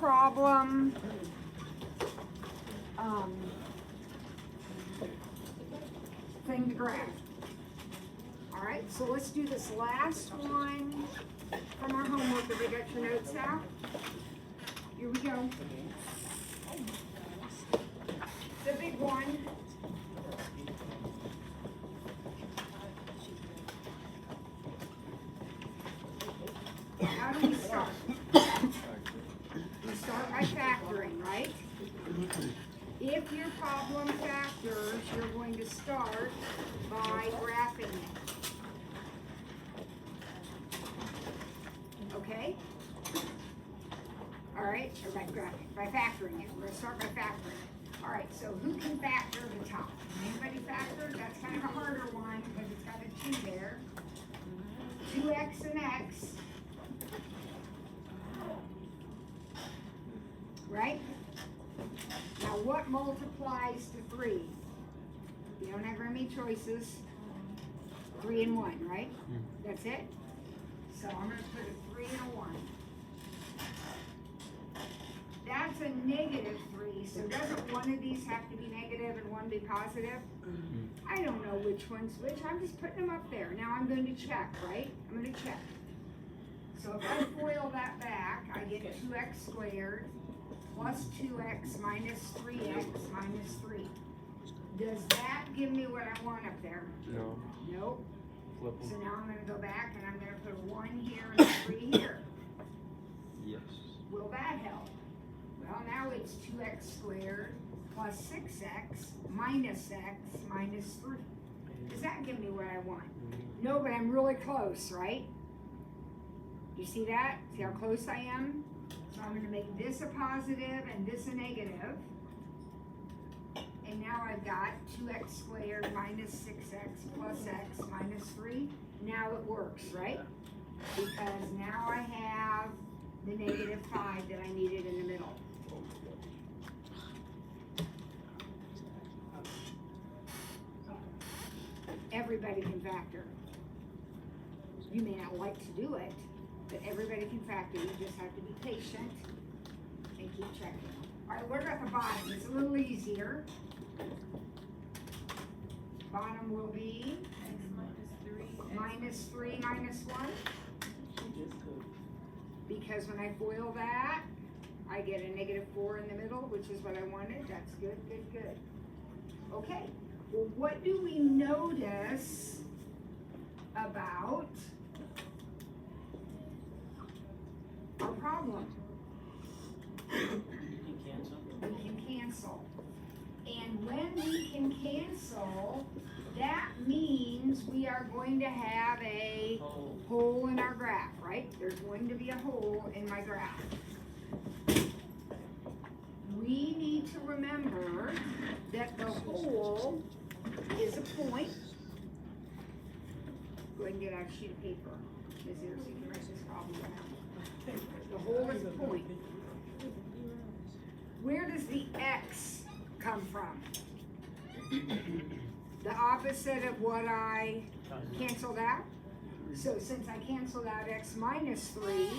problem thing to graph. All right, so let's do this last one from our homework. Have you got your notes out? Here we go. The big one. How do we start? We start by factoring, right? If your problem factors, you're going to start by graphing it. Okay? All right, or by factoring it. We're going to start by factoring it. All right, so who can factor the top? Anybody factor? That's kind of a harder one because it's got a 2 there. 2x and x. Right? Now what multiplies to 3? You don't have very many choices. 3 and 1, right? That's it? So I'm going to put a 3 and a 1. That's a negative 3, so doesn't one of these have to be negative and one be positive? I don't know which one's which. I'm just putting them up there. Now I'm going to check, right? I'm going to check. So if I FOIL that back, I get 2x squared plus 2x minus 3x minus 3. Does that give me what I want up there? No. Nope. Flip them. So now I'm going to go back and I'm going to put a 1 here and a 3 here. Yes. Will that help? Well, now it's 2x squared plus 6x minus x minus 3. Does that give me what I want? No, but I'm really close, right? You see that? See how close I am? So I'm going to make this a positive and this a negative. And now I've got 2x squared minus 6x plus x minus 3. Now it works, right? Because now I have the negative 5 that I needed in the middle. Everybody can factor. You may not like to do it, but everybody can factor. You just have to be patient and keep checking. All right, what about the bottom? It's a little easier. Bottom will be minus 3 minus 1. Because when I FOIL that, I get a negative 4 in the middle, which is what I wanted. That's good, good, good. Okay, well, what do we notice about our problem? We can cancel. And when we can cancel, that means we are going to have a hole in our graph, right? There's going to be a hole in my graph. We need to remember that the hole is a point. Go ahead and get out a sheet of paper, Ms. Ears, so you can write this problem down. The hole is a point. Where does the x come from? The opposite of what I canceled out. So since I canceled out x minus 3,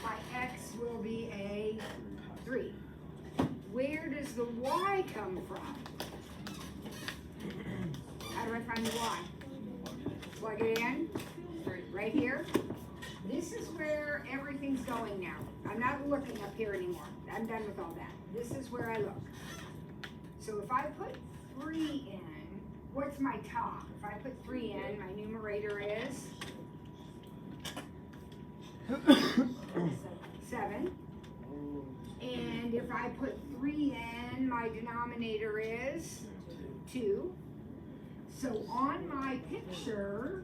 my x will be a 3. Where does the y come from? How do I find the y? Plug it in, right here. This is where everything's going now. I'm not looking up here anymore. I'm done with all that. This is where I look. So if I put 3 in, what's my top? If I put 3 in, my numerator is 7. And if I put 3 in, my denominator is 2. So on my picture,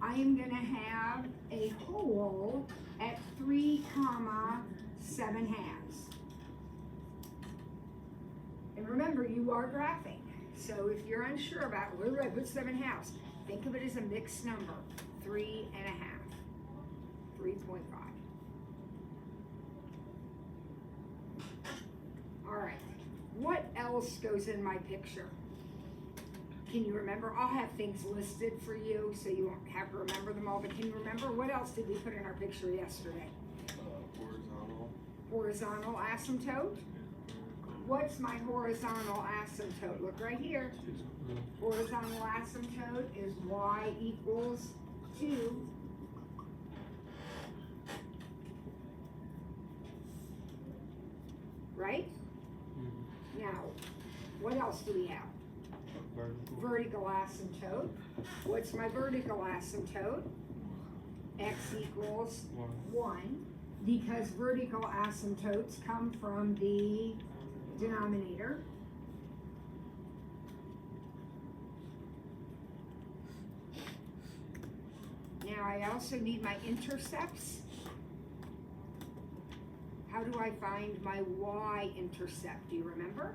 I am going to have a hole at 3, 7 halves. And remember, you are graphing. So if you're unsure about where do I put 7 halves, think of it as a mixed number, 3 and a half, 3.5. All right, what else goes in my picture? Can you remember? I'll have things listed for you so you won't have to remember them all, but can you remember what else did we put in our picture yesterday? Word horizontal asymptote? What's my horizontal asymptote? Look right here. Horizontal asymptote is y equals 2. Right? Now, what else do we have? Vertical asymptote. What's my vertical asymptote? X equals 1, because vertical asymptotes come from the denominator. Now I also need my intercepts. How do I find my y-intercept? Do you remember?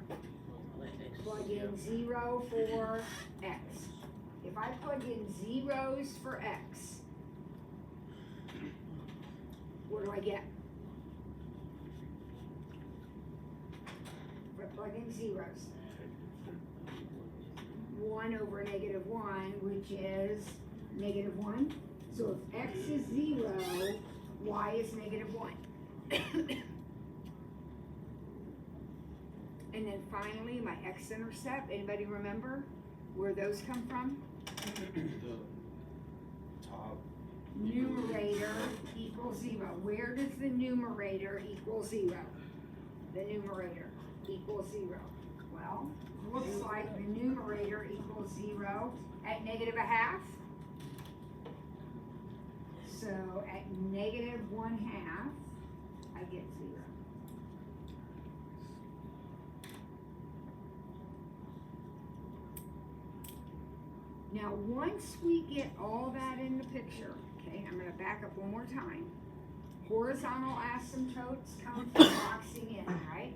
Plug in 0 for x. If I plug in zeros for x, what do I get? If I plug in zeros. 1 over negative 1, which is negative 1. So if x is 0, y is negative 1. And then finally, my x-intercept. Anybody remember where those come from? The top. Numerator equals 0. Where does the numerator equal 0? The numerator equals 0. Well, looks like the numerator equals 0 at negative 1/2. So at negative 1/2, I get 0. Now, once we get all that in the picture, okay, I'm going to back up one more time. Horizontal asymptotes come from boxing in, right?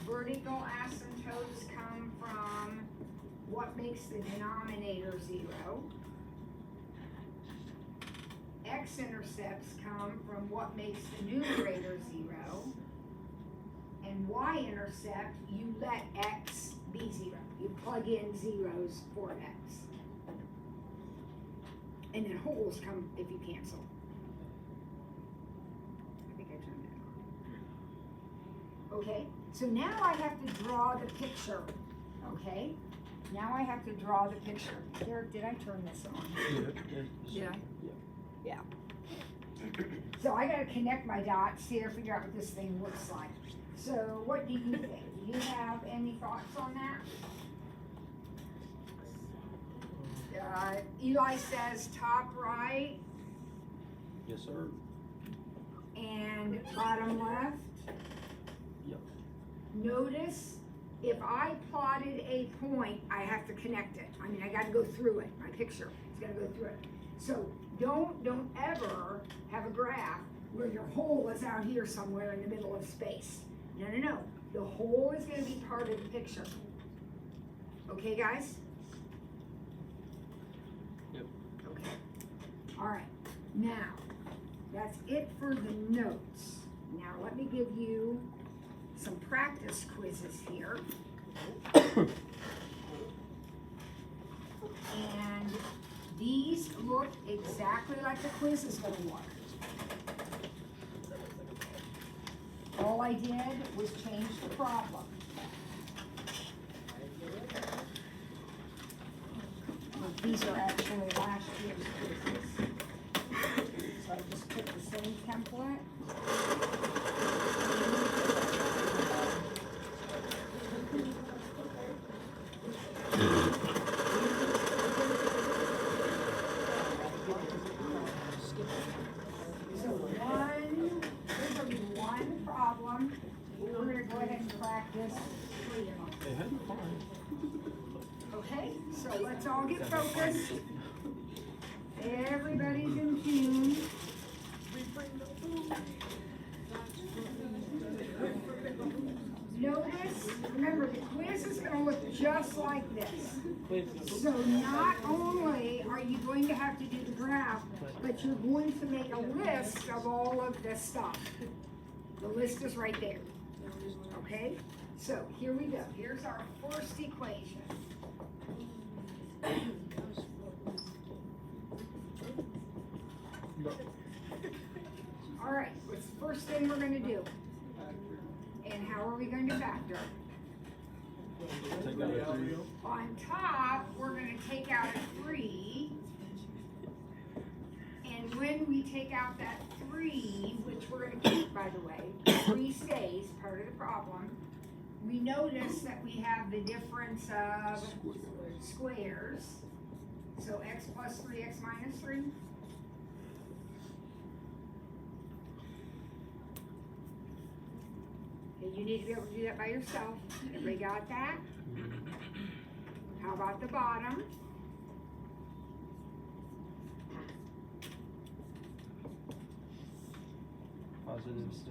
Vertical asymptotes come from what makes the denominator 0. X-intercepts come from what makes the numerator 0. And y-intercept, you let x be 0. You plug in zeros for x. And then holes come if you cancel. I think I turned that on. Okay, so now I have to draw the picture. Okay, now I have to draw the picture. Derek, did I turn this on? Yeah. Yeah. So I gotta connect my dots here, figure out what this thing looks like. So what do you think? Do you have any thoughts on that? Eli says top right Yes, sir. and bottom left. Yep. Notice if I plotted a point, I have to connect it. I mean, I gotta go through it. My picture is gonna go through it. So don't ever have a graph where your hole is out here somewhere in the middle of space. No. The hole is gonna be part of the picture. Okay, guys? Yep. Okay. All right. Now, that's it for the notes. Now, let me give you some practice quizzes here. And these look exactly like the quiz is going to look. All I did was change the problem. These are actually last year's quizzes. So I just put the same template. So there's gonna be one problem. We're gonna go ahead and practice 3 of them. They had fun. Okay, so let's all get focused. Everybody's in tune. Notice, remember, the quiz is going to look just like this. So not only are you going to have to do the graph, but you're going to make a list of all of this stuff. The list is right there. Okay? So here we go. Here's our first equation. All right, let's What's the first thing we're gonna do? And how are we going to factor? Take out a 3. On top, we're gonna take out a 3. And when we take out that 3, which we're gonna keep, by the way, 3 stays, part of the problem, we notice that we have the difference of squares. So x plus 3, x minus 3. Okay, you need to be able to do that by yourself. Everybody got that? How about the bottom? Positive 6.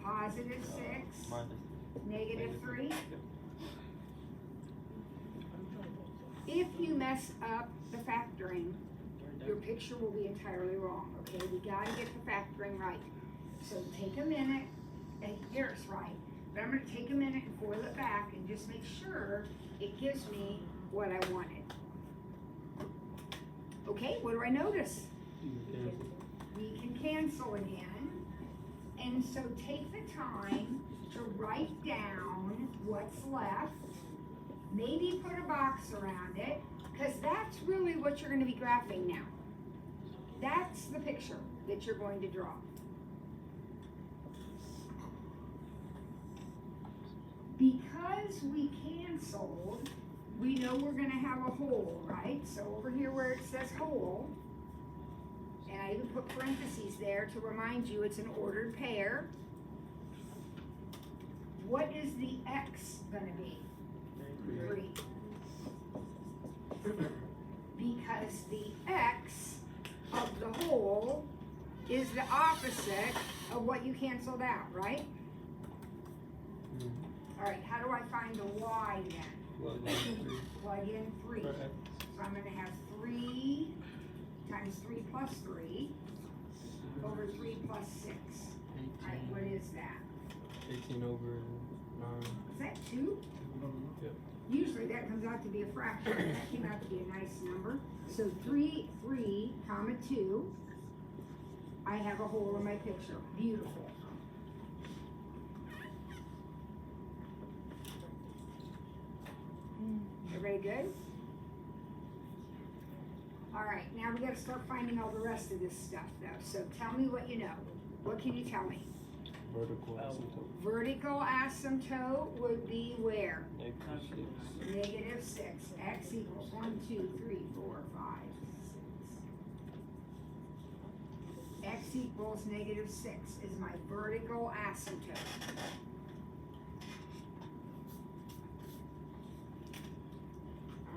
Positive 6, Minus. negative 3. Yep. If you mess up the factoring, your picture will be entirely wrong, okay? We gotta get the factoring right. So take a minute, and here's right, but I'm gonna take a minute and foil it back and just make sure it gives me what I wanted. Okay, what do I notice? We can cancel again. And so take the time to write down what's left. Maybe put a box around it, because that's really what you're going to be graphing now. That's the picture that you're going to draw. Because we canceled, we know we're going to have a hole, right? So over here where it says hole, and I even put parentheses there to remind you it's an ordered pair. What is the x going to be? 3. Because the x of the whole is the opposite of what you canceled out, right? All right, how do I find the y then? Plug in 3. So I'm going to have 3 times 3 plus 3 over 3 plus 6. 18. All right, what is that? 18 over 9. Is that 2? Yep. Usually that comes out to be a fraction. That came out to be a nice number. So 3, comma 2. I have a hole in my picture. Beautiful. Everybody good? All right, now we gotta start finding all the rest of this stuff though. So tell me what you know. What can you tell me? Vertical asymptote. Vertical asymptote would be where? Negative 6. Negative 6. X equals 1, 2, 3, 4, 5, 6. X equals negative 6 is my vertical asymptote.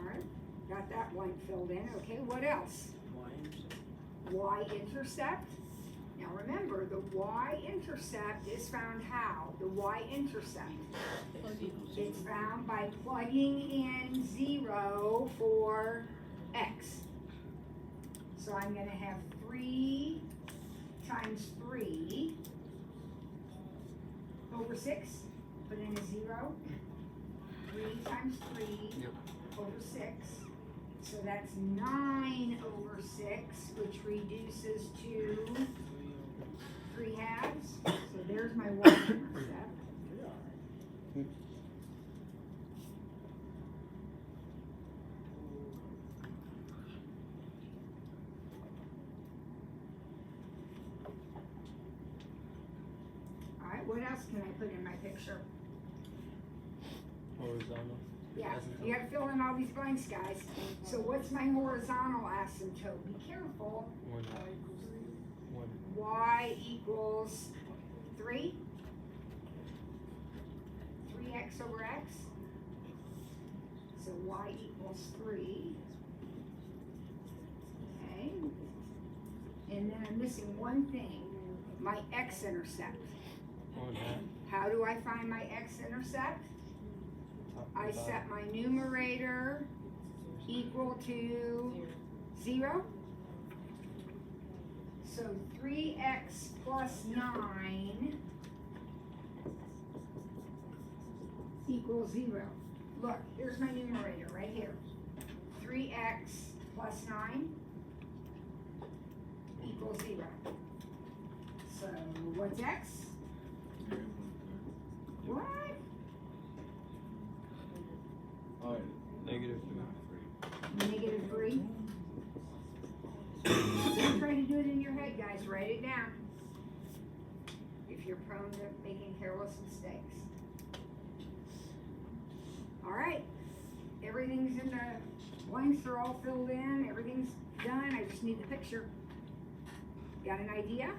Alright, got that blank filled in. Okay, what else? Y-intercept. Now remember, the y-intercept is found how? The y-intercept. It's found by plugging in 0 for x. So I'm going to have 3 times 3 over 6. Put in a 0. 3 times 3 over 6. So that's 9 over 6, which reduces to 3 halves. So there's my y-intercept. Alright, what else can I put in my picture? Horizontal. Yeah, you gotta fill in all these blanks, guys. So what's my horizontal asymptote? Be careful. 1. Y equals 3. 3x over x. So y equals 3. Okay. And then I'm missing one thing. My x-intercept. 1 How do I find my x-intercept? I set my numerator equal to 0. So 3x plus 9 equals 0. Look, here's my numerator right here. 3x plus 9 equals 0. So, what's x? What? Negative Negative 3. Don't try to do it in your head, guys. Write it down. If you're prone to making careless mistakes. Alright. Everything's in the blanks are all filled in. Everything's done. I just need the picture. Got an idea?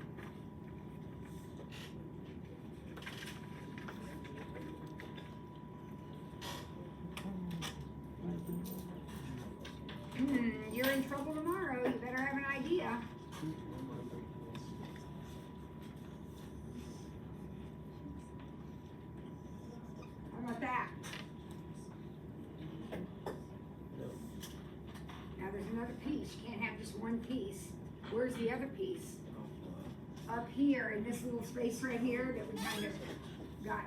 You're in trouble tomorrow. You better have an idea. How about that? Now there's another piece. You can't have just one piece. Where's the other piece? Up here in this little space right here that we kind of got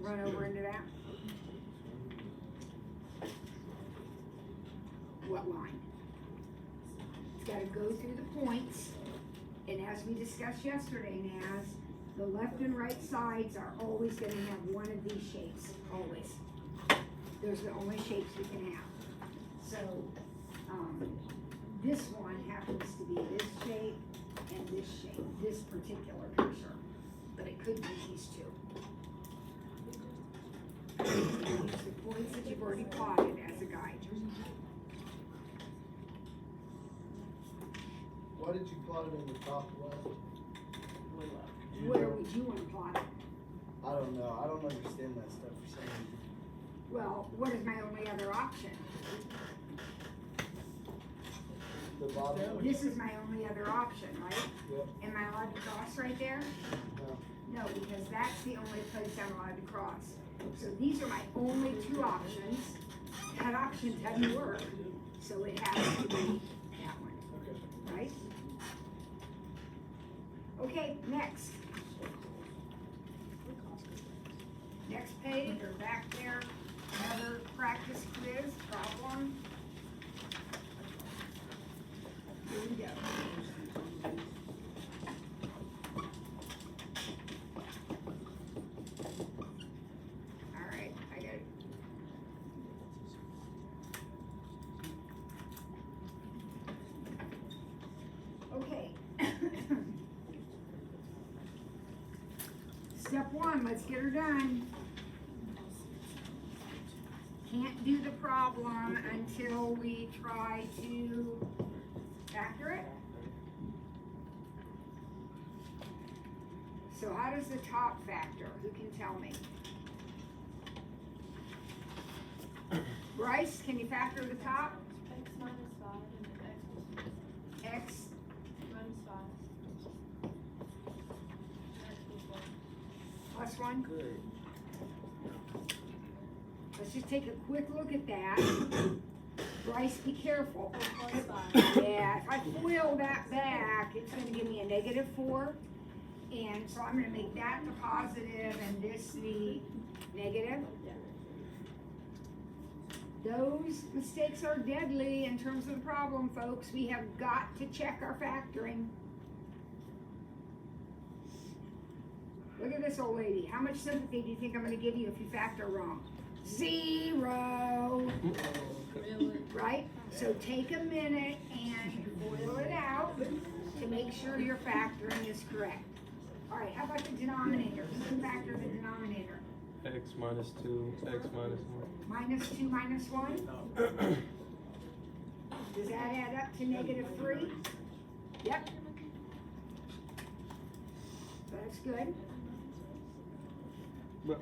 run over into that. What line? It's got to go through the points, and as we discussed yesterday, Naz, the left and right sides are always going to have one of these shapes, always. Those are the only shapes we can have. So, this one happens to be this shape and this shape, this particular picture, but it could be these two. Use the points that you've already plotted as a guide. Why did you plot it in the top left? Where would you want to plot it? I don't know. I don't understand that stuff for some reason. Well, what is my only other option? The bottom? This is my only other option, right? Yep. Am I allowed to cross right there? No. No, because that's the only place I'm allowed to cross. So these are my only two options. That option doesn't work, so it has to be that one, Okay. right? Okay, next. Next page, or back there, another practice quiz problem. Here we go. All right, I got it. Okay. Step 1, let's get her done. Can't do the problem until we try to factor it. So how does the top factor? Who can tell me? Bryce, can you factor the top? X minus 5 and then X minus 5. plus 1? Good. Let's just take a quick look at that. Bryce, be careful. Plus 5. Yeah, if I FOIL that back, it's gonna give me a -4. And so I'm gonna make that the positive and this the negative. Those mistakes are deadly in terms of the problem, folks. We have got to check our factoring. Look at this old lady. How much sympathy do you think I'm gonna give you if you factor wrong? 0. Really? Right? So take a minute and FOIL it out to make sure your factoring is correct. All right, how about the denominator? Who can factor the denominator? X minus 2, X minus -2 minus 1? Does that add up to -3? Yep. That's good. 1.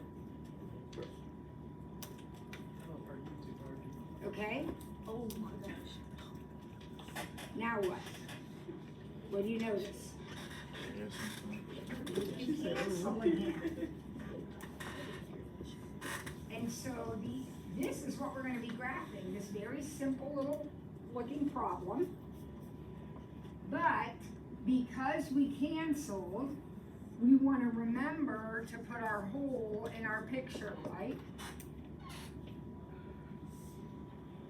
Okay, Oh my gosh. now what? What do you notice? You cancel again. And so this is what we're gonna be graphing, this very simple little looking problem. But because we canceled, we wanna remember to put our hole in our picture, right?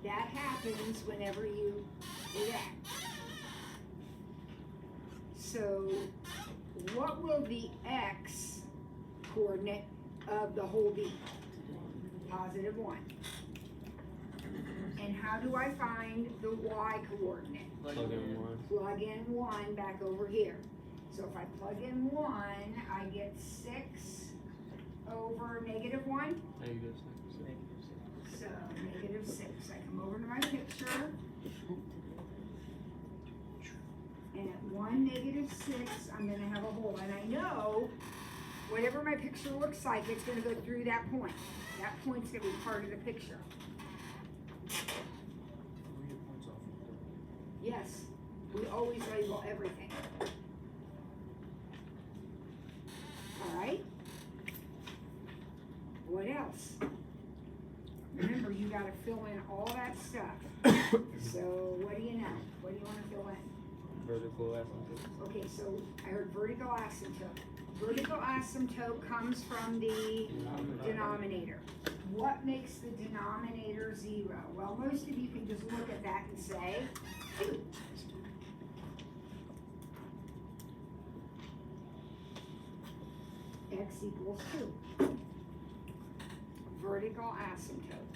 That happens whenever you do that. So what will the x coordinate of the whole be? Positive 1. And how do I find the y coordinate? Plug in 1. Plug in 1 back over here. So if I plug in 1, I get 6 over negative 1. Negative 6. So negative 6. I come over to my picture. And at 1, negative 6, I'm going to have a hole. And I know whatever my picture looks like, it's going to go through that point. That point's going to be part of the picture. Yes, we always label everything. All right. What else? Remember, you got to fill in all that stuff. So what do you know? What do you want to fill in? Vertical asymptote. Okay, so I heard vertical asymptote. Vertical asymptote comes from the denominator. What makes the denominator 0? Well, most of you can just look at that and say 2. X equals 2. Vertical asymptote.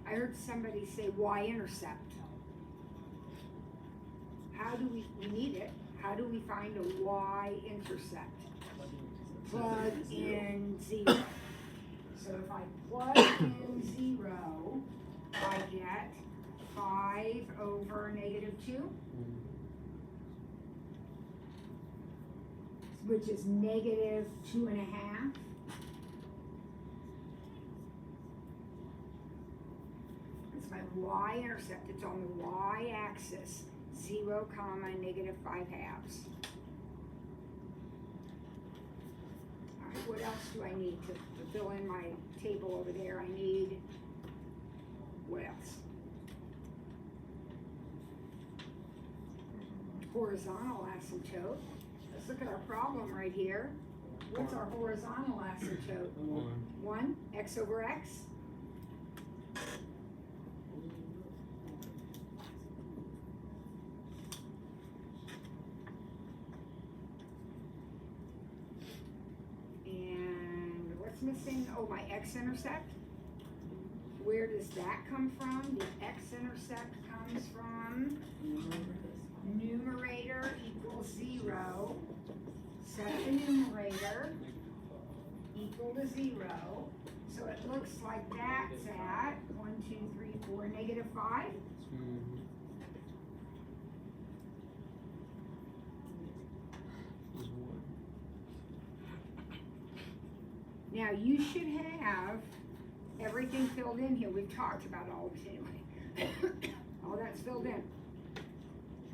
I heard somebody say y-intercept. How do we need it? How do we find a y-intercept? Plug in 0. So if I plug in 0, I get 5 over negative 2, which is negative 2.5. It's my y-intercept. It's on the y-axis. 0, negative 5 halves. All right, what else do I need to fill in my table over there? I need, what else? Horizontal asymptote. Let's look at our problem right here. What's our horizontal asymptote? 1, x over x. Missing, oh, my x-intercept. Where does that come from? The x-intercept comes from numerator equals 0. Set the numerator equal to 0. So it looks like that's at 1, 2, 3, 4, negative 5. Now you should have everything filled in here. We've talked about all of it anyway. All that's filled in.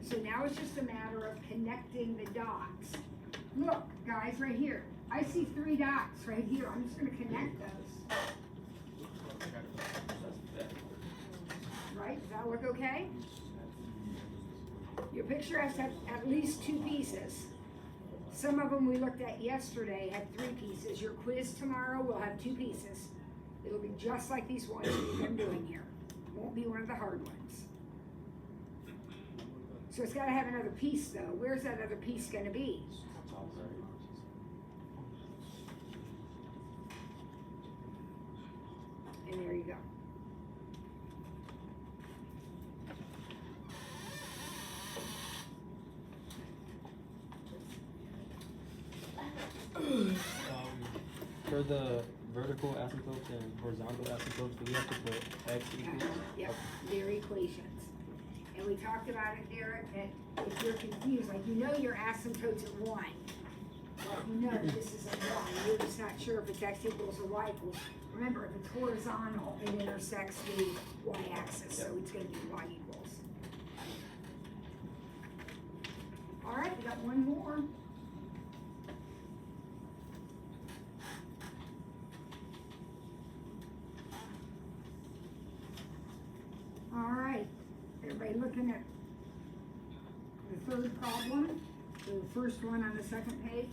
So now it's just a matter of connecting the dots. Look, guys, right here. I see 3 dots right here. I'm just going to connect those. Right? Does that look okay? Your picture has to have at least 2 pieces. Some of them we looked at yesterday had 3 pieces. Your quiz tomorrow will have 2 pieces. It'll be just like these ones we've been doing here. Won't be one of the hard ones. So it's got to have another piece though. Where's that other piece going to be? And there you go. For the vertical asymptotes and horizontal asymptotes, do we have to put x equals? Yep, their equations. And we talked about it, Derek, that if you're confused, like you know your asymptote's at 1. Well, you know this is at 1. You're just not sure if it's x equals or y equals. Remember, if it's horizontal, it intersects the y-axis, so it's going to be y equals. All right, we got one more. All right, everybody looking at the 3rd problem, the first one on the 2nd page?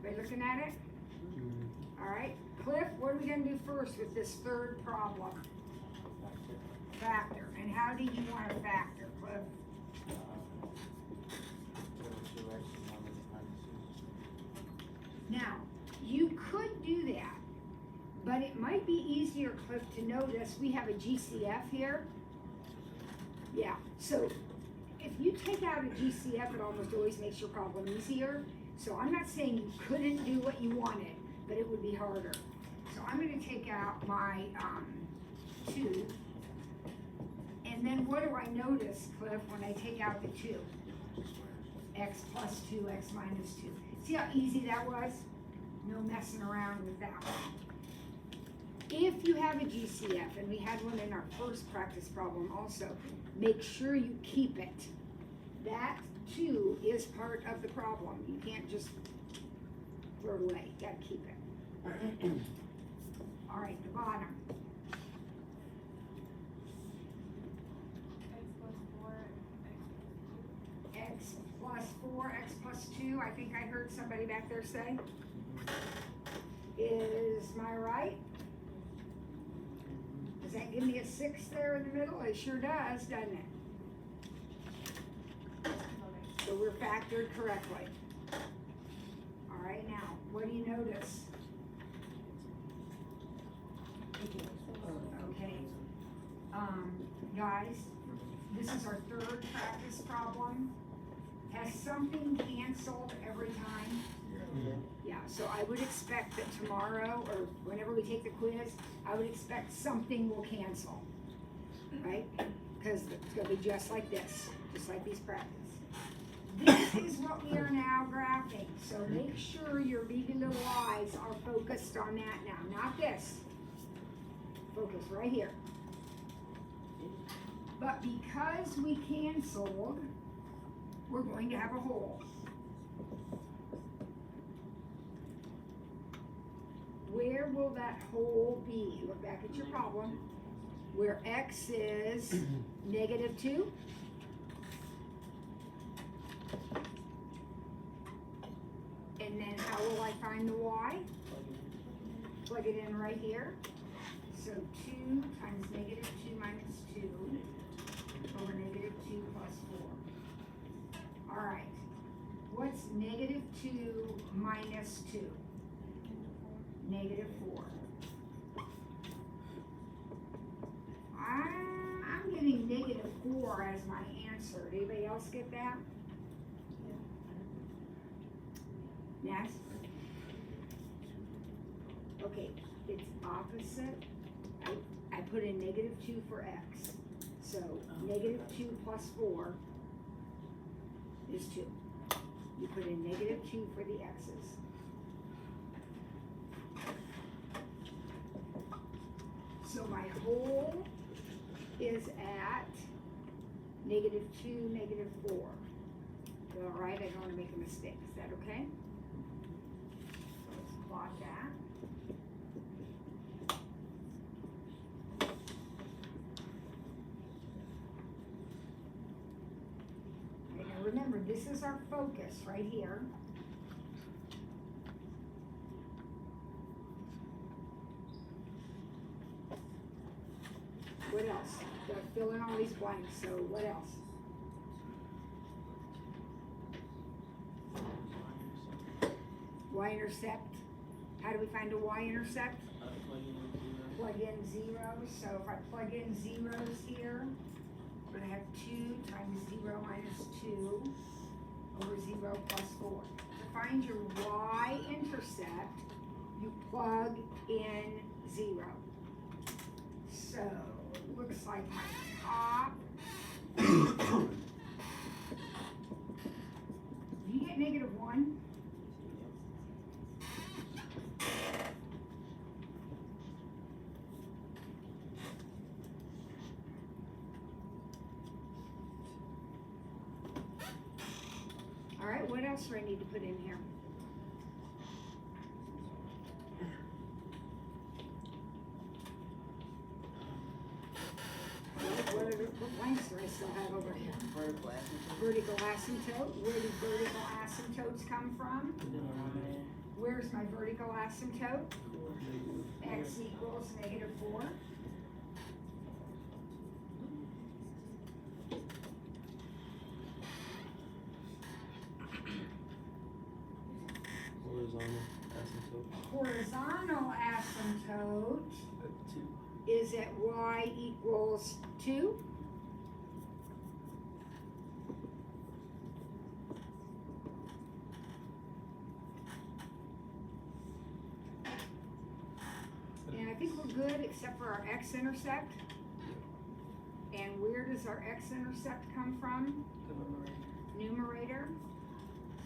Everybody looking at it? All right, Cliff, what are we gonna do first with this 3rd problem? Factor, and how do you want to factor, Cliff? Now, you could do that, but it might be easier, Cliff, to notice we have a GCF here. Yeah, so if you take out a GCF, it almost always makes your problem easier. So I'm not saying you couldn't do what you wanted, but it would be harder. So I'm gonna take out my 2. And then what do I notice, Cliff, when I take out the 2? X plus 2, x minus 2. See how easy that was? No messing around with that one. If you have a GCF, and we had one in our first practice problem also, make sure you keep it. That 2 is part of the problem. You can't just throw it away. You gotta keep it. All right, the bottom. X plus 4, X plus 2, I think I heard somebody back there say. Is my right? Does that give me a 6 there in the middle? It sure does, doesn't it? So we're factored correctly. All right, now, what do you notice? Okay, guys, this is our 3rd practice problem. Has something canceled every time? Yeah, so I would expect that tomorrow, or whenever we take the quiz, I would expect something will cancel, right? Because it's gonna be just like this, just like these practice. This is what we are now graphing, so make sure your beady little eyes are focused on that now, not this. Focus right here. But because we canceled, we're going to have a hole. Where will that hole be? Look back at your problem. Where x is negative 2. And then how will I find the y? Plug it in right here. So 2 times negative 2 minus 2 over negative 2 plus 4. All right. What's negative 2 minus 2? Negative 4. I'm getting negative 4 as my answer. Did anybody else get that? Yes? Okay, it's opposite. I put in negative 2 for x. So negative 2 plus 4 is 2. You put in negative 2 for the x's. So my hole is at negative 2, negative 4. All right, I don't want to make a mistake. Is that okay? So let's plot that. Okay, now remember, this is our focus right here. What else? Gotta fill in all these blanks, so what else? Y-intercept. How do we find a y-intercept? Plug in zeros. So if I plug in zeros here, we're gonna have 2 times 0 minus 2 over 0 plus 4. To find your y-intercept, you plug in 0. So looks like my top. Do you get negative 1? All right, what else do I need to put in here? What blanks do I still have over here? Vertical asymptote. Where do vertical asymptotes come from? Where's my vertical asymptote? X equals negative 4. Horizontal. asymptote Horizontal asymptote at 2. is at y equals 2. And I think we're good except for our x-intercept. And where does our x-intercept come from? Numerator.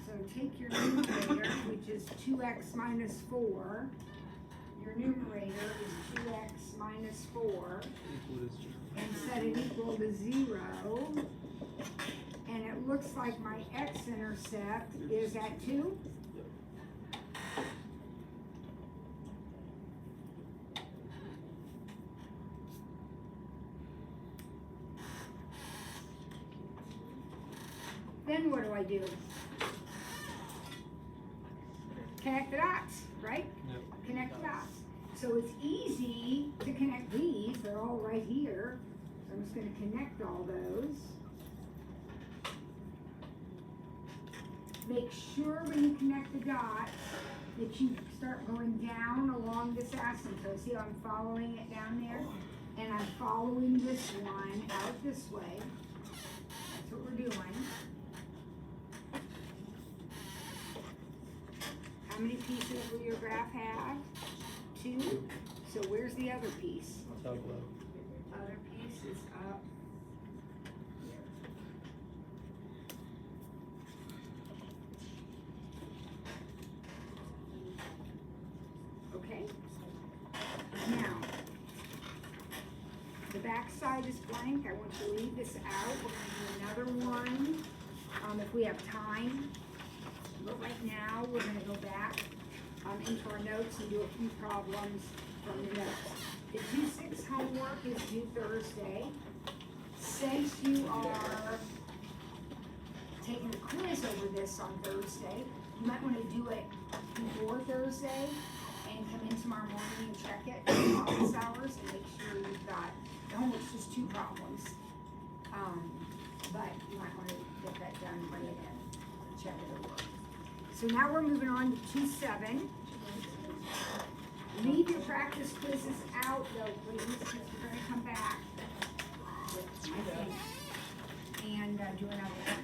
So take your numerator, which is 2x minus 4. Your numerator is 2x minus 4. Equal to 0. And set it equal to 0. And it looks like my x-intercept is at 2. Then what do I do? Connect the dots, right? Yep. Connect the dots. So it's easy to connect these, they're all right here. So I'm just gonna connect all those. Make sure when you connect the dots that you start going down along this asymptote. See how I'm following it down there? And I'm following this one out this way. That's what we're doing. How many pieces will your graph have? 2. So where's the other piece? Top left. Other piece is up here. Okay. Now, the back side is blank. I want you to leave this out. We're gonna do another one if we have time. But right now, we're gonna go back into our notes and do a few problems from the notes. The 2-6 homework is due Thursday. Since you are taking a quiz over this on Thursday, you might wanna do it before Thursday and come in tomorrow morning and check it in office hours and make sure you've got, the homework's just 2 problems. But you might wanna get that done and bring it in and check it over. So now we're moving on to 2-7. Leave your practice quizzes out though, please, because we're gonna come back, I think, and do another one.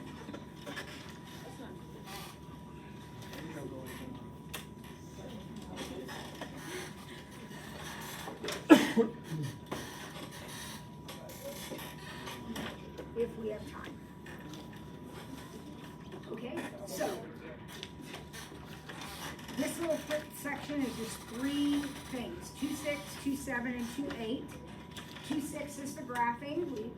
If we have time. Okay, so this little quick section is just 3 things, 2-6, 2-7, and 2-8. 2-6 is the graphing, we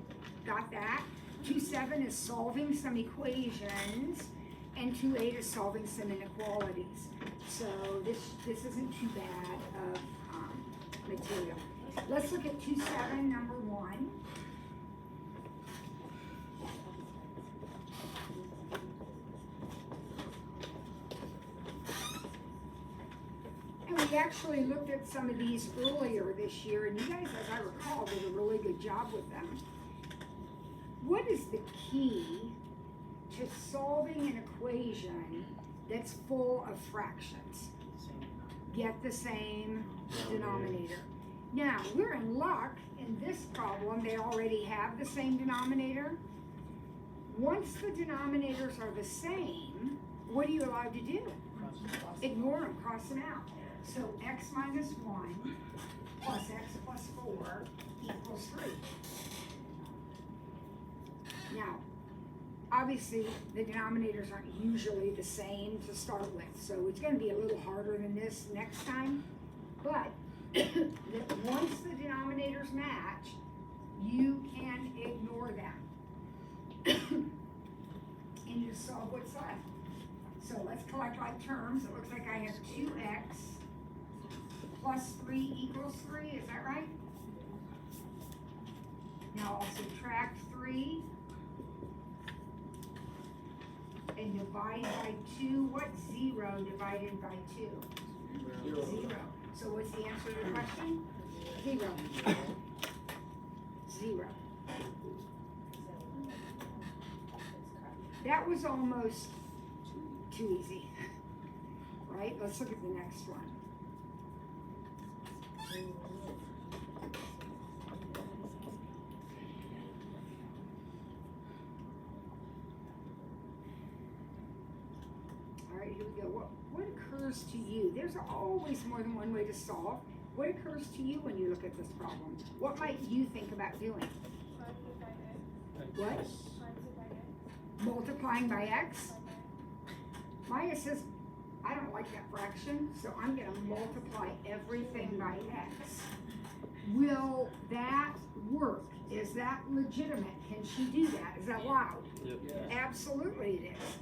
got that. 2-7 is solving some equations, and 2-8 is solving some inequalities. So this isn't too bad of material. Let's look at 2-7, number 1. We actually looked at some of these earlier this year, and you guys, as I recall, did a really good job with them. What is the key to solving an equation that's full of fractions? Get the same denominator. Now, we're in luck. In this problem, they already have the same denominator. Once the denominators are the same, what are you allowed to do? Ignore them, cross them out. So x minus 1 plus x plus 4 equals 3. Now, obviously, the denominators aren't usually the same to start with, so it's going to be a little harder than this next time. But once the denominators match, you can ignore them. And you just solve what's left. So let's collect like terms. It looks like I have 2x plus 3 equals 3, is that right? Now I'll subtract 3 and divide by 2. What's 0 divided by 2? 0. So what's the answer to the question? 0. 0. That was almost too easy. right? Let's look at the next one. All right, here we go. What occurs to you? There's always more than one way to solve. What occurs to you when you look at this problem? What might you think about doing? Multiply by x. What? Multiply by x. Multiplying by x? Maya says, I don't like that fraction, so I'm gonna multiply everything by x. Will that work? Is that legitimate? Can she do that? Is that allowed? Yep. Absolutely it is.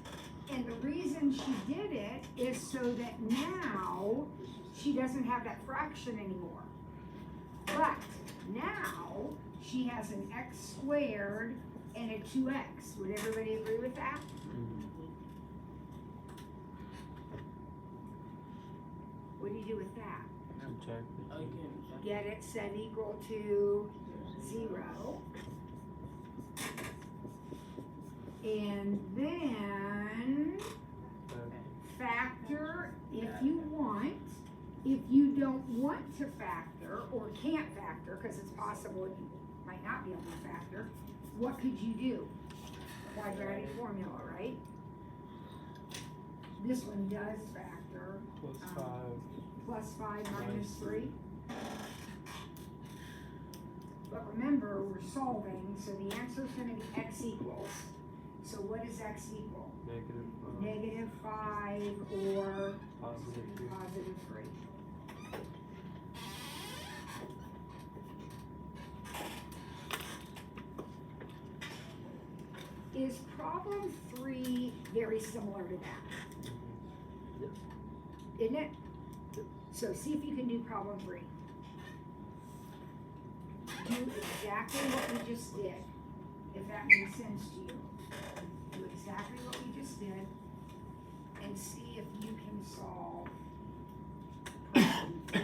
And the reason she did it is so that now she doesn't have that fraction anymore. But now she has an x squared and a 2x. Would everybody agree with that? What do you do with that? Subtract it. Get it set equal to 0. And then factor if you want. If you don't want to factor or can't factor, because it's possible you might not be able to factor, what could you do? Quadratic formula, right? This one does factor. Plus 5. Plus 5 minus Minus 3. But remember, we're solving, so the answer is going to be x equals. So what is x equal? Negative 5. Negative 5 or Positive 3. positive 3. Is problem 3 very similar to that? Yep. Isn't it? Yep. So see if you can do problem 3. Do exactly what we just did, if that makes sense to you. Do exactly what we just did, and see if you can solve problem 3.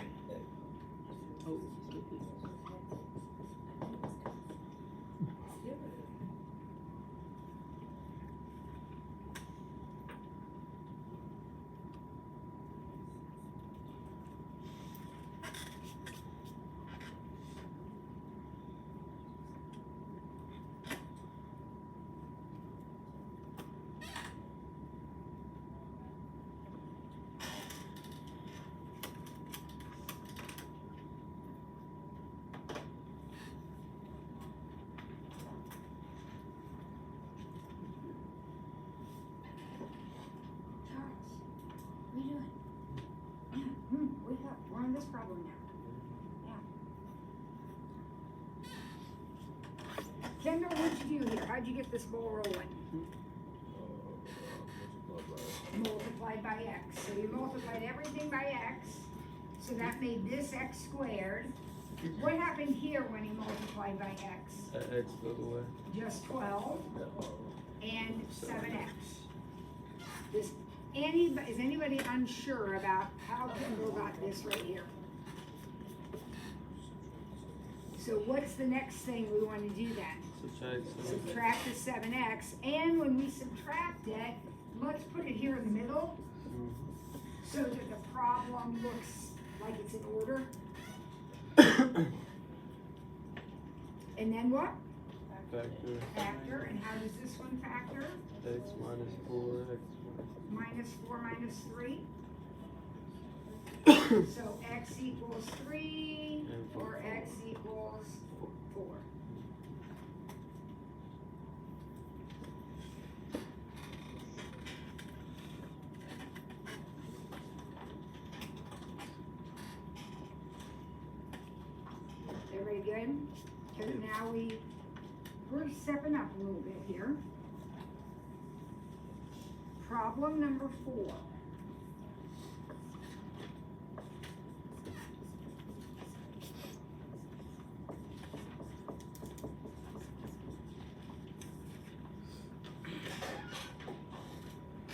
What are you doing? Yeah, wake up. We're on this problem now. Yeah. Kendall, what'd you do here? How'd you get this ball rolling? Multiplied by x. So you multiplied everything by x. So that made this x squared. What happened here when you multiplied by x? X goes away. Just 12 and 7x. Is anybody unsure about how Kendall got this right here? So what's the next thing we want to do then? Subtract 7. Subtract the 7x, and when we subtract it, let's put it here in the middle so that the problem looks like it's in order. And then what? Factor. Factor, and how does this one factor? X minus 4. X Minus 4 minus 3. So x equals 3 or x equals 4. Everybody good? Because now we're stepping up a little bit here. Problem number 4.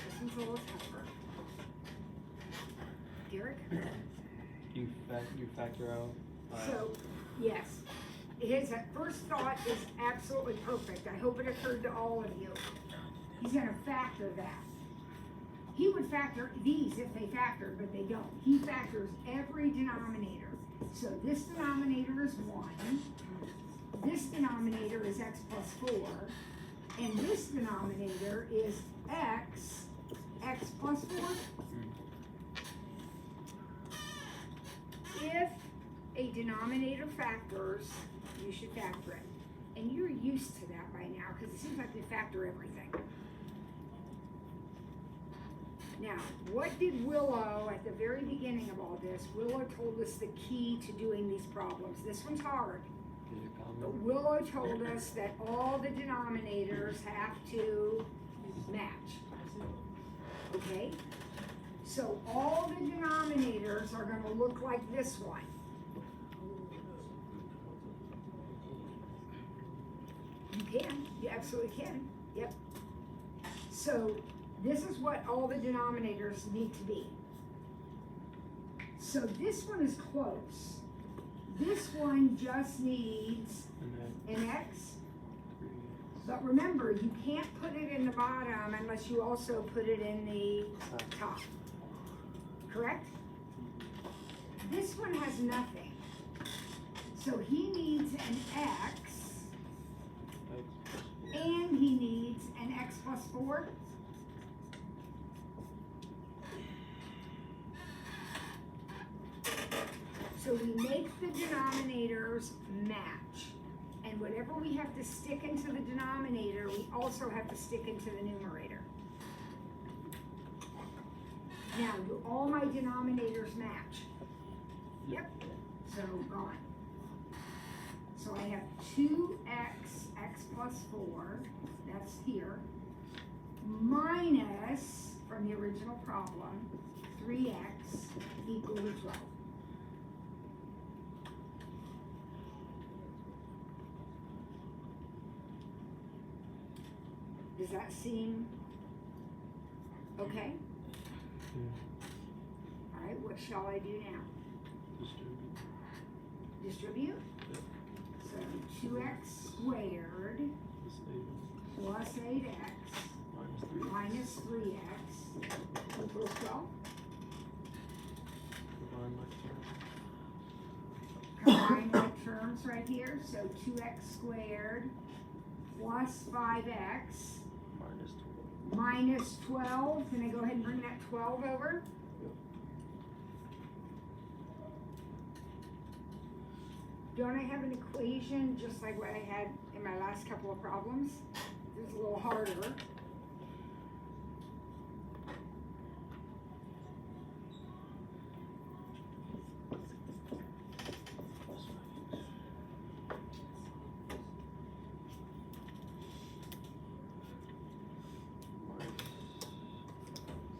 This one's a little tougher. Derek? You factor out. So, yes, his first thought is absolutely perfect. I hope it occurred to all of you. He's gonna factor that. he would factor these if they factored, but they don't. He factors every denominator. So this denominator is 1, this denominator is x plus 4, and this denominator is x plus 4. If a denominator factors, you should factor it. And you're used to that by now, because it seems like we factor everything. Now, what did Willow, at the very beginning of all this, Willow told us the key to doing these problems. This one's hard. But Willow told us that all the denominators have to match. Okay? So all the denominators are going to look like this one. You can. You absolutely can. Yep. So this is what all the denominators need to be. So this one is close. This one just needs an x. But remember, you can't put it in the bottom unless you also put it in the top. Correct? This one has nothing. So he needs an x, and he needs an x plus 4. So we make the denominators match. And whatever we have to stick into the denominator, we also have to stick into the numerator. Now, do all my denominators match? Yep. So, gone. So I have 2x, x plus 4, that's here, minus, from the original problem, 3x equal to 12. Does that seem okay? All right, what shall I do now? Distribute? So 2x squared plus 8x minus 3x equals 12. Combine my terms right here, so 2x squared plus 5x minus 12. Can I go ahead and bring that 12 over? Don't I have an equation just like what I had in my last couple of problems? This is a little harder.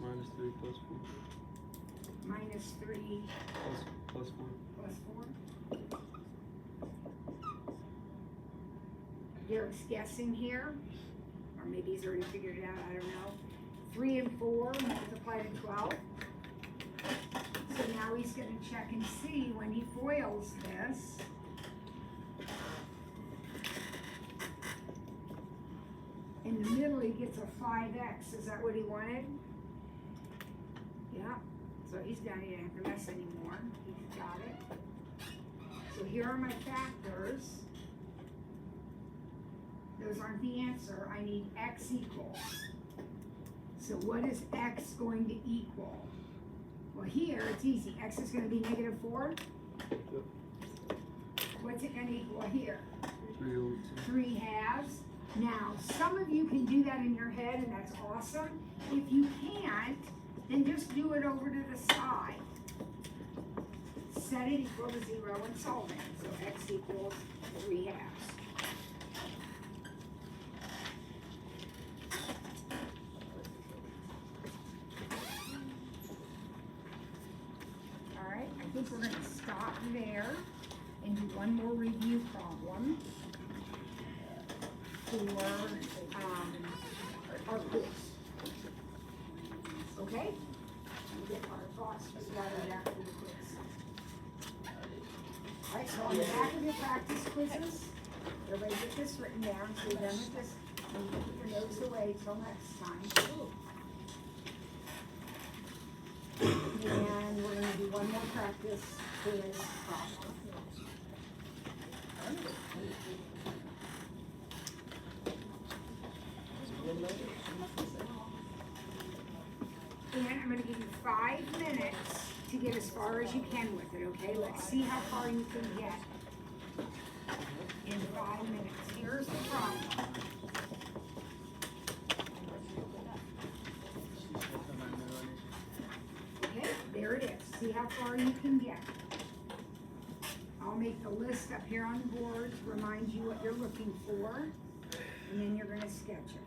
Minus 3 plus 4. Minus 3 Plus 4. plus 4. Derek's guessing here, or maybe he's already figured it out, I don't know. 3 and 4 multiplied to 12. So now he's gonna check and see when he FOILs this. In the middle he gets a 5x, is that what he wanted? Yeah, so he's done, he didn't have to mess anymore, he's got it. So here are my factors. Those aren't the answer, I need x equals. So what is x going to equal? Well here, it's easy, x is gonna be negative 4. What's it gonna equal here? 3 over 2. 3 halves. Now, some of you can do that in your head and that's awesome. If you can't, then just do it over to the side. Set it equal to 0 and solve it. So x equals 3 halves. Alright, I think we're going to stop there and do one more review problem for our quiz. Okay? We'll get our thoughts together after the quiz. Alright, so on the back of your practice quizzes, everybody get this written down, so you're done with this, and you put your notes away till next time. one more practice for this problem. And I'm gonna give you 5 minutes to get as far as you can with it, okay? Let's see how far you can get in 5 minutes. Here's the problem. Okay, there it is. See how far you can get. I'll make the list up here on the boards, remind you what you're looking for, and then you're gonna sketch it.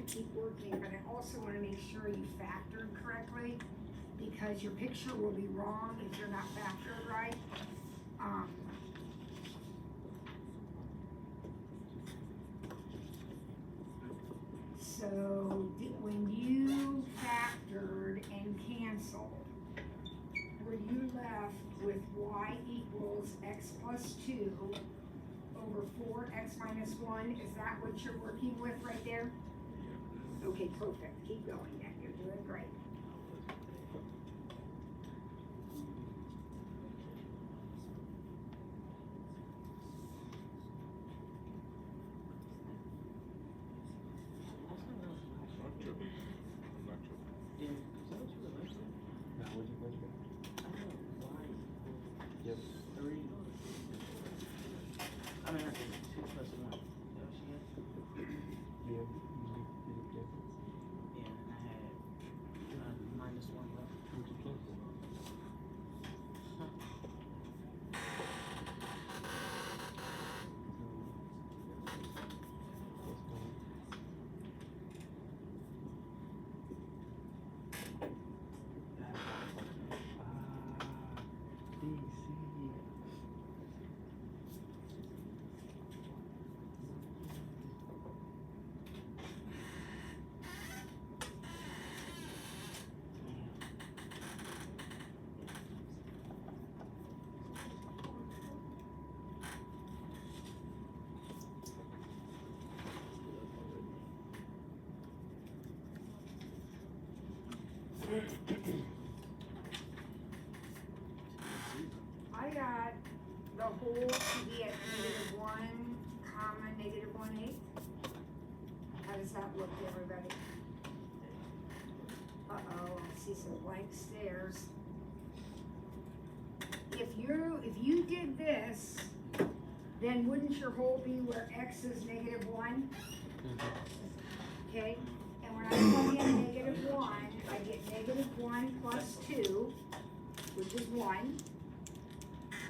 Keep working, but I also want to make sure you factored correctly, because your picture will be wrong if you're not factored right. So when you factored and canceled, were you left with y equals x plus 2 over 4x minus 1? Is that what you're working with right there? Okay, perfect. Keep going then. You're doing great. Yep. 3. I mean, I think 2 plus 1. Yeah. Yeah, and I had minus 1 left. I got the whole to be at -1, comma, -1/8. How does that look to everybody? Uh-oh, I see some blank stares. If you did this, then wouldn't your whole be where x is -1? Okay, and when I plug in -1, I get -1 plus 2, which is 1.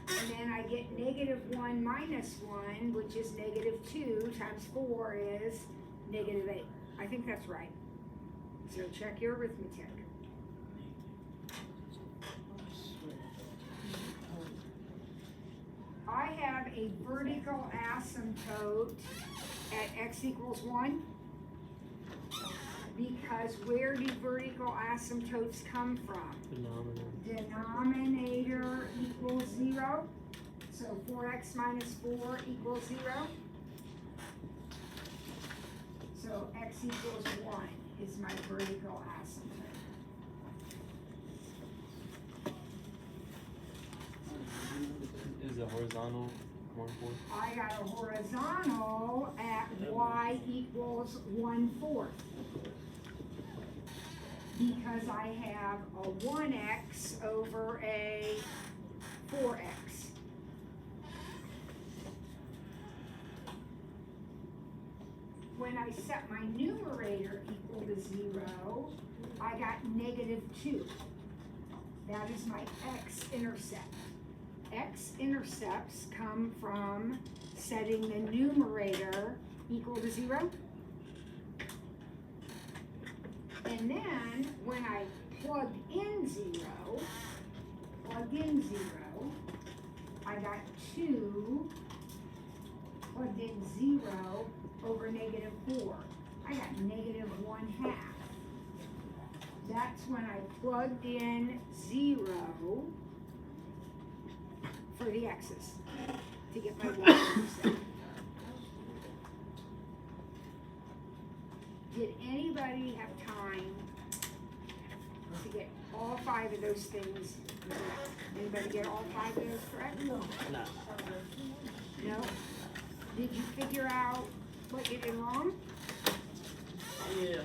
And then I get -1 minus 1, which is -2 times 4 is -8. I think that's right. So check your arithmetic. I have a vertical asymptote at x equals 1. Because where do vertical asymptotes come from? Denominator equals 0. So 4x minus 4 equals 0. So x equals 1 is my vertical asymptote. Is the horizontal 1/4? I got a horizontal at y equals 1/4. Because I have a 1x over a 4x. When I set my numerator equal to 0, I got -2. That is my x-intercept. X-intercepts come from setting the numerator equal to 0. And then, when I plugged in 0, I got 2 plugged in 0 over -4. I got -1/2. That's when I plugged in 0 for the x's to get my y-intercept. Did anybody have time to get all 5 of those things correct? Anybody get all 5 of those correct? No. No? Did you figure out what you did wrong? Yeah.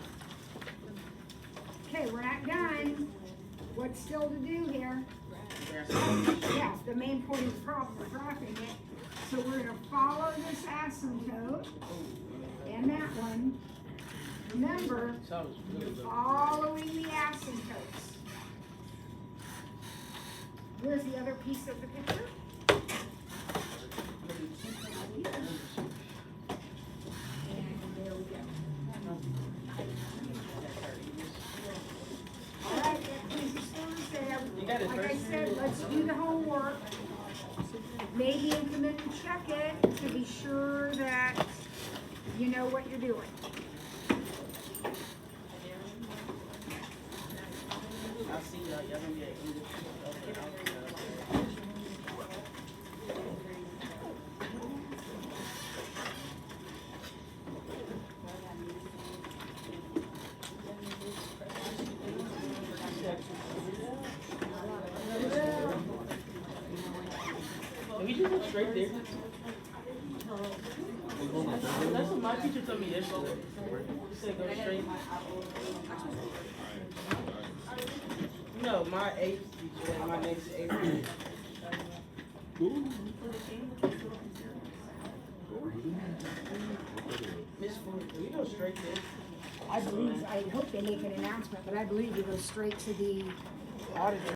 Okay, we're not done. What's still to do here? Yeah, the main point of the problem, we're dropping it. So we're gonna follow this asymptote and that one. Remember, following the asymptotes. Where's the other piece of the picture? And there we go. All right, please, Thursday. Like I said, let's do the homework. Maybe implement and check it to be sure that you know what you're doing. I'll see y'all. Y'all gonna be at English. Can we just go straight there? That's what my teacher told me yesterday. He said go straight. No, my 8th teacher and my next 8th. Miss Ford, can we go straight there? I hope they make an announcement, but I believe you go straight to the auditor.